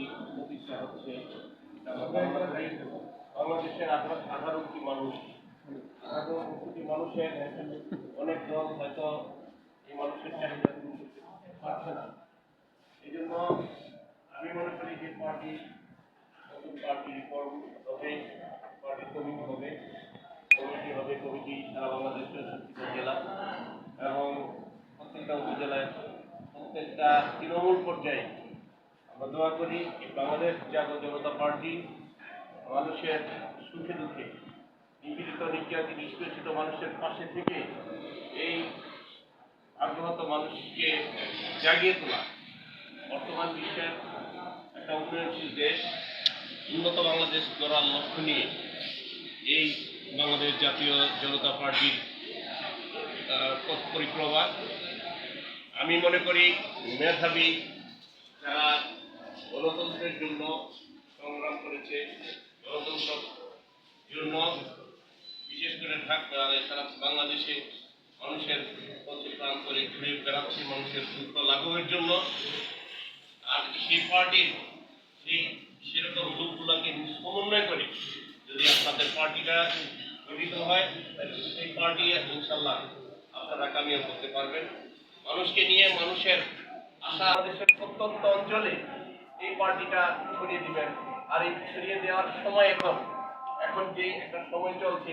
Party প্রতিষ্ঠা হচ্ছে। বাংলাদেশের 18 কোটি মানুষ, 18 কোটি মানুষের অনেক দল হয়তো এই মানুষের চাহিদা পূরণ করতে পারছে না। এই জন্য আমি মনে করি যে পার্টি নতুন পার্টি রিফর্ম হবে, পার্টি কমিটি হবে, কমিটি সারা বাংলাদেশের 60টা জেলা এবং প্রত্যেকটা উপজেলায় প্রত্যেকটা তৃণমূল পর্যায়ে আমরা দোয়া করি বাংলাদেশ জাতীয় জনতা পার্টি মানুষের সুখে দুঃখে নিপীড়িত নির্যাতিত নিষ্পেষিত মানুষের পাশে থেকে এই আগ্রহত মানুষকে জাগিয়ে তোলা। বর্তমান বিশ্বের একটা উন্নয়নশীল দেশ, উন্নত বাংলাদেশ গড়ার লক্ষ্য নিয়ে এই বাংলাদেশ জাতীয় জনতা পার্টির পথ পরিক্রমা। আমি মনে করি মেধাবী যারা গণতন্ত্রের জন্য সংগ্রাম করেছে, গণতন্ত্রের জন্য বিশেষ করে সারা বাংলাদেশে মানুষের পথে প্রাণ করে ঘুরে বেড়াচ্ছে মানুষের দুঃখ লাঘবের জন্য। আর সেই পার্টির সেরকম লোকগুলোকে সমন্বয় করে যদি আপনাদের পার্টিটা গঠিত হয়, সেই পার্টি ইনশাল্লাহ আপনারা কামিয়াব করতে পারবেন। মানুষকে নিয়ে মানুষের আশা দেশের প্রত্যন্ত অঞ্চলে এই পার্টিটা ছড়িয়ে দিবেন। আর এই ছড়িয়ে দেওয়ার সময় এখন যে একটা সময় চলছে,